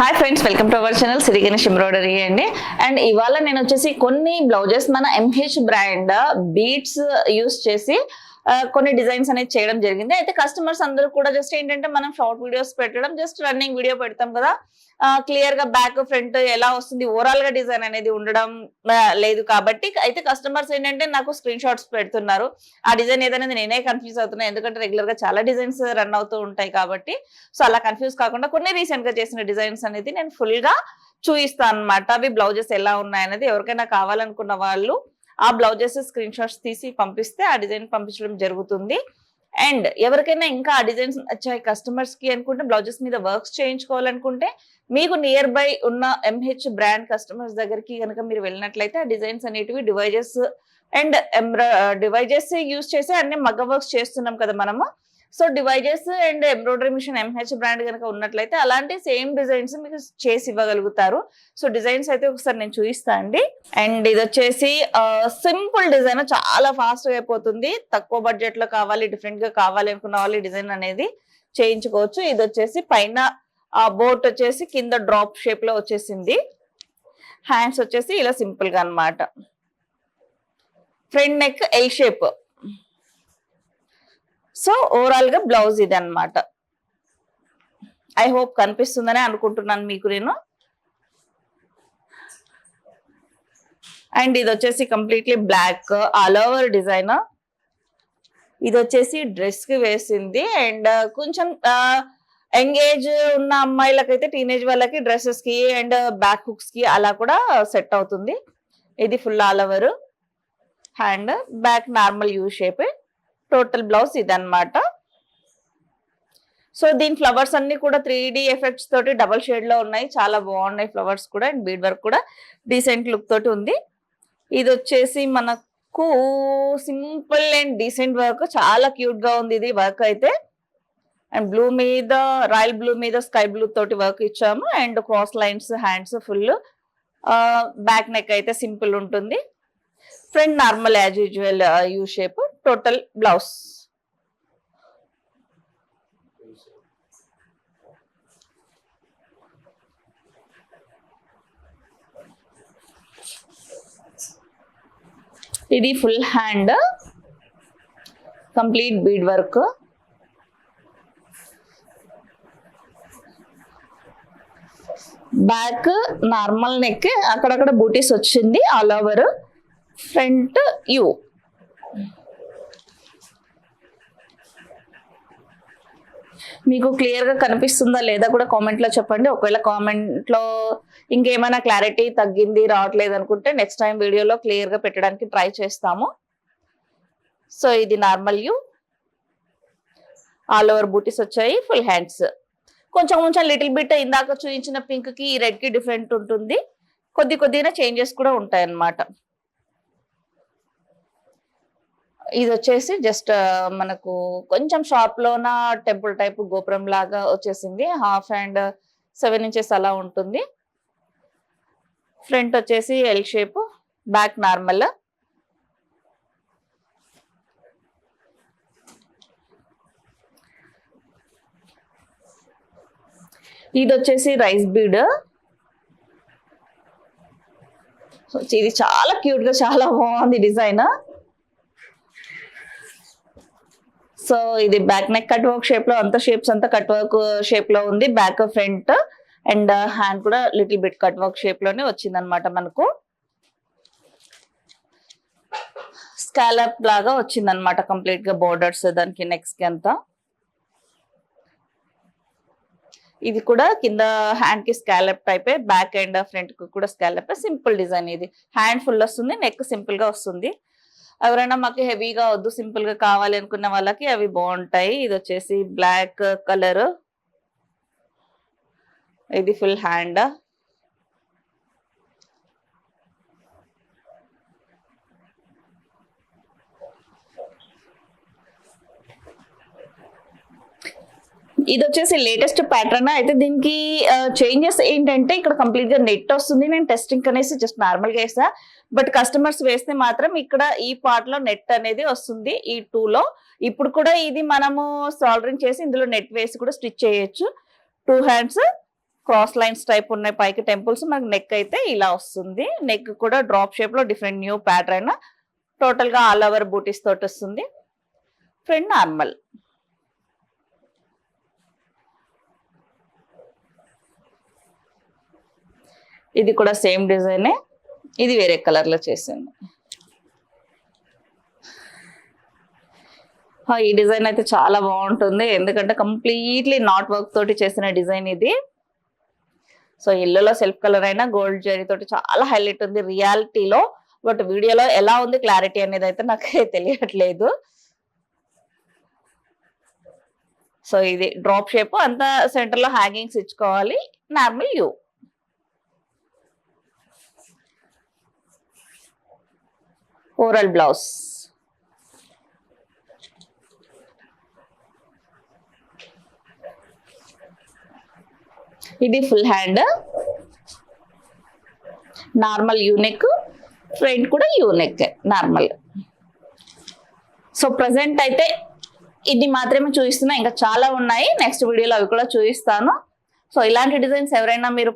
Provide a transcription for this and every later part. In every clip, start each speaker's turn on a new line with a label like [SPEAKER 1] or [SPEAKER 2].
[SPEAKER 1] Hi friends, welcome to our channel Siri Ganesh embroidery అండి. And ఇవాళ నేను వచ్చేసి కొన్ని బ్లౌజెస్ మన ఎంహెచ్ బ్రాండ్ బీట్స్ యూస్ చేసి కొన్ని డిజైన్స్ అనేది చేయడం జరిగింది. అయితే కస్టమర్స్ అందరూ కూడా జస్ట్ ఏంటంటే మనం షార్ట్ వీడియోస్ పెట్టడం, జస్ట్ రన్నింగ్ వీడియో పెడతాం కదా, క్లియర్ గా బ్యాక్ ఫ్రంట్ ఎలా వస్తుంది ఓవరాల్ గా డిజైన్ అనేది ఉండడం లేదు. కాబట్టి అయితే కస్టమర్స్ ఏంటంటే నాకు స్క్రీన్ షాట్స్ పెడుతున్నారు. ఆ డిజైన్ ఏదనేది నేనే కన్ఫ్యూజ్ అవుతున్నా, ఎందుకంటే రెగ్యులర్ గా చాలా డిజైన్స్ రన్ అవుతూ ఉంటాయి కాబట్టి. సో అలా కన్ఫ్యూజ్ కాకుండా కొన్ని రీసెంట్ గా చేసిన డిజైన్స్ అనేది నేను ఫుల్ గా చూపిస్తాను అనమాట. అవి బ్లౌజెస్ ఎలా ఉన్నాయనేది ఎవరికైనా కావాలనుకున్న వాళ్ళు ఆ బ్లౌజెస్ స్క్రీన్ షాట్స్ తీసి పంపిస్తే ఆ డిజైన్ పంపించడం జరుగుతుంది. అండ్ ఎవరికైనా ఇంకా ఆ డిజైన్స్ నచ్చాయి కస్టమర్స్ కి అనుకుంటే, బ్లౌజెస్ మీద వర్క్స్ చేయించుకోవాలనుకుంటే మీకు నియర్ బై ఉన్న ఎంహెచ్ బ్రాండ్ కస్టమర్స్ దగ్గరికి కనుక మీరు వెళ్ళినట్లయితే ఆ డిజైన్స్ అనేటివి డివైజెస్ అండ్ డివైజెస్ యూజ్ చేసి అన్ని మగ్గ వర్క్స్ చేస్తున్నాం కదా మనము. So devices and embroidery machine MH brand కనుక ఉన్నట్లయితే అలాంటి సేమ్ డిజైన్స్ మీకు చేసి ఇవ్వగలుగుతారు. సో డిజైన్స్ అయితే ఒకసారి నేను చూపిస్తా అండి. అండ్ ఇది వచ్చేసి సింపుల్ డిజైన్, చాలా ఫాస్ట్ గా అయిపోతుంది. తక్కువ బడ్జెట్ లో కావాలి, డిఫరెంట్ గా కావాలి అనుకున్న వాళ్ళు డిజైన్ అనేది చేయించుకోవచ్చు. ఇది వచ్చేసి పైన బోట్ వచ్చేసి కింద డ్రాప్ షేప్ లో వచ్చేసింది. హ్యాండ్స్ వచ్చేసి ఇలా సింపుల్ గా అన్నమాట. Front neck L shape. So overall గా బ్లౌజ్ ఇది అన్నమాట. ఐ హోప్ కనిపిస్తుందని అనుకుంటున్నాను మీకు నేను. అండ్ ఇది వచ్చేసి completely black all over design. ఇది వచ్చేసి డ్రెస్ కి వేసింది. అండ్ కొంచెం ఎంగేజ్ ఉన్న అమ్మాయిలకైతే టీనేజ్ వాళ్ళకి డ్రెస్సెస్ కి అండ్ బ్యాక్ హుక్స్ కి అలా కూడా సెట్ అవుతుంది. ఇది full all over. Hand back normal U shape. Total blouse ఇదన్నమాట. సో దీని ఫ్లవర్స్ అన్ని కూడా 3D ఎఫెక్ట్స్ తోటి డబల్ షేడ్ లో ఉన్నాయి. చాలా బాగున్నాయి ఫ్లవర్స్ కూడా. అండ్ బీడ్ వర్క్ కూడా డీసెంట్ లుక్ తోటి ఉంది. ఇది వచ్చేసి మనకు సింపుల్ అండ్ డీసెంట్ వర్క్, చాలా క్యూట్ గా ఉంది ఇది వర్క్ అయితే. అండ్ బ్లూ మీద, రాయల్ బ్లూ మీద స్కై బ్లూ తోటి వర్క్ ఇచ్చాము. And cross lines hands full. Back neck అయితే సింపుల్ ఉంటుంది. Front normal as usual U shape. Total blouse. ఇది full hand, complete bead work. Back normal neck, అక్కడక్కడ బూటీస్ వచ్చింది ఆల్ ఓవర్. Front you. మీకు clear గా కనిపిస్తుందా లేదా కూడా కామెంట్ లో చెప్పండి. ఒకవేళ కామెంట్ లో ఇంకేమైనా క్లారిటీ తగ్గింది, రావట్లేదు అనుకుంటే నెక్స్ట్ టైం వీడియోలో క్లియర్ గా పెట్టడానికి ట్రై చేస్తాము. సో ఇది నార్మల్ యూ. ఆల్ ఓవర్ బూటీస్ వచ్చాయి. Full hands. కొంచెం లిటిల్ బిట్ ఇందాక చూపించిన పింక్ కి రెడ్ కి డిఫరెంట్ ఉంటుంది. కొద్దిగా చేంజెస్ కూడా ఉంటాయి అన్నమాట. ఇది వచ్చేసి జస్ట్ మనకు కొంచెం షాప్ లోన టెంపుల్ టైప్ గోపురం లాగా వచ్చేసింది. 1/2 and 7 inches అలా ఉంటుంది. ఫ్రంట్ వచ్చేసి ఎల్ షేప్, బ్యాక్ నార్మల్. ఇది వచ్చేసి రైస్ బీడ్. ఇది చాలా క్యూట్ గా, చాలా బాగుంది డిజైన్. సో ఇది back neck cut work shape లో, అంత షేప్స్ అంతా కట్ వర్క్ షేప్ లో ఉంది. బ్యాక్ ఫ్రంట్ అండ్ హ్యాండ్ కూడా little bit cut work shape లోనే వచ్చింది అనమాట. మనకు స్కాలప్ లాగా వచ్చింది అనమాట కంప్లీట్ గా బోర్డర్స్ దానికి నెక్స్ కి అంతా. ఇది కూడా కింద హ్యాండ్ కి scallop type, back and front కి కూడా స్కాలప్. సింపుల్ డిజైన్ ఇది. హ్యాండ్ ఫుల్ వస్తుంది, నెక్ సింపుల్ గా వస్తుంది. ఎవరైనా మాకు హెవీగా వద్దు, సింపుల్ గా కావాలి అనుకున్న వాళ్ళకి అవి బాగుంటాయి. ఇది వచ్చేసి బ్లాక్ కలర్. ఇది ఫుల్ హ్యాండ్. ఇది వచ్చేసి లేటెస్ట్ ప్యాటర్న్ అయితే. దీనికి చేంజెస్ ఏంటంటే ఇక్కడ కంప్లీట్ గా నెట్ వస్తుంది. నేను టెస్టింగ్ అనేసి జస్ట్ నార్మల్ గా వేసా, బట్ కస్టమర్స్ వేస్తే మాత్రం ఇక్కడ ఈ పార్ట్ లో నెట్ అనేది వస్తుంది. ఈ 2 లో ఇప్పుడు కూడా ఇది మనము సాల్డరింగ్ చేసి ఇందులో నెట్ వేసి కూడా స్టిచ్ చేయొచ్చు. 2 హ్యాండ్స్ క్రాస్ లైన్స్ టైప్ ఉన్నాయి పైకి టెంపుల్స్. మనకి నెక్ అయితే ఇలా వస్తుంది. నెక్ కూడా డ్రాప్ షేప్ లో డిఫరెంట్ న్యూ ప్యాటర్న్. టోటల్ గా ఆల్ ఓవర్ బూటీస్ తోటి వస్తుంది. Front normal. ఇది కూడా సేమ్ డిజైనే, ఇది వేరే కలర్ లో చేసాను. ఈ డిజైన్ అయితే చాలా బాగుంటుంది, ఎందుకంటే కంప్లీట్లీ నాట్ వర్క్ తోటి చేసిన డిజైన్ ఇది. సో ఎల్లోలో సెల్ఫ్ కలర్ అయినా గోల్డ్ జరీ తోటి చాలా హైలైట్ ఉంది రియాలిటీలో. బట్ వీడియోలో ఎలా ఉంది క్లారిటీ అనేది అయితే నాకు తెలియట్లేదు. సో ఇది డ్రాప్ షేప్, అంతా సెంటర్ లో హ్యాంగింగ్స్ ఇచ్చుకోవాలి. Normal U. ఓరల్ బ్లౌజ్. ఇది full hand, normal U neck, front కూడా యూనెక్ నార్మల్. సో ప్రజెంట్ అయితే ఇది మాత్రమే చూపిస్తున్నా, ఇంకా చాలా ఉన్నాయి. నెక్స్ట్ వీడియోలో అవి కూడా చూపిస్తాను. సో ఇలాంటి డిజైన్స్ ఎవరైనా మీరు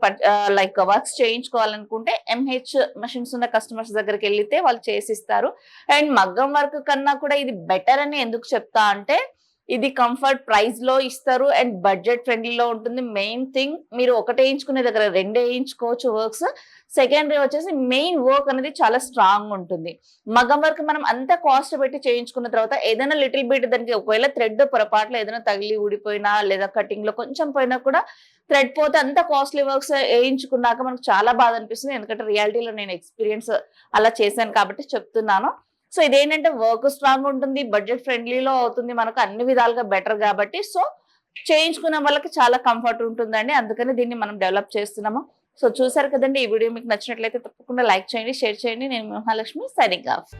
[SPEAKER 1] లైక్ వర్క్స్ చేయించుకోవాలనుకుంటే ఎంహెచ్ మెషిన్స్ ఉన్న కస్టమర్స్ దగ్గరికి వెళ్తే వాళ్ళు చేసిస్తారు. అండ్ మగ్గం వర్క్ కన్నా కూడా ఇది బెటర్ అని ఎందుకు చెప్తా అంటే, ఇది కంఫర్ట్ ప్రైస్ లో ఇస్తారు అండ్ బడ్జెట్ ఫ్రెండ్లీలో ఉంటుంది. మెయిన్ థింగ్, మీరు ఒకటే వేయించుకునే దగ్గర రెండే వేయించుకోవచ్చు వర్క్స్. సెకండరీ వచ్చేసి మెయిన్ వర్క్ అనేది చాలా స్ట్రాంగ్ ఉంటుంది. మగ్గం వర్క్ మనం అంత కాస్ట్ పెట్టి చేయించుకున్న తర్వాత ఏదైనా లిటిల్ బిట్ దానికి ఒకవేళ థ్రెడ్ పొరపాట్లు ఏదైనా తగిలి ఊడిపోయినా లేదా కటింగ్ లో కొంచెం పోయినా కూడా థ్రెడ్ పోతే అంత కాస్ట్లీ వర్క్స్ వేయించుకున్నాక మనకు చాలా బాధ అనిపిస్తుంది. ఎందుకంటే రియాలిటీలో నేను ఎక్స్పీరియన్స్ అలా చేశాను కాబట్టి చెప్తున్నాను. సో ఇదేంటంటే వర్క్ స్ట్రాంగ్ ఉంటుంది, బడ్జెట్ ఫ్రెండ్లీలో అవుతుంది, మనకు అన్ని విధాలుగా బెటర్ కాబట్టి. సో చేయించుకున్న వాళ్ళకి చాలా కంఫర్ట్ ఉంటుందండి, అందుకని దీన్ని మనం డెవలప్ చేస్తున్నాము. సో చూసారు కదండి, ఈ వీడియో మీకు నచ్చినట్లయితే తప్పకుండా లైక్ చేయండి, షేర్ చేయండి. నేను మహాలక్ష్మి, సైనింగ్ ఆఫ్.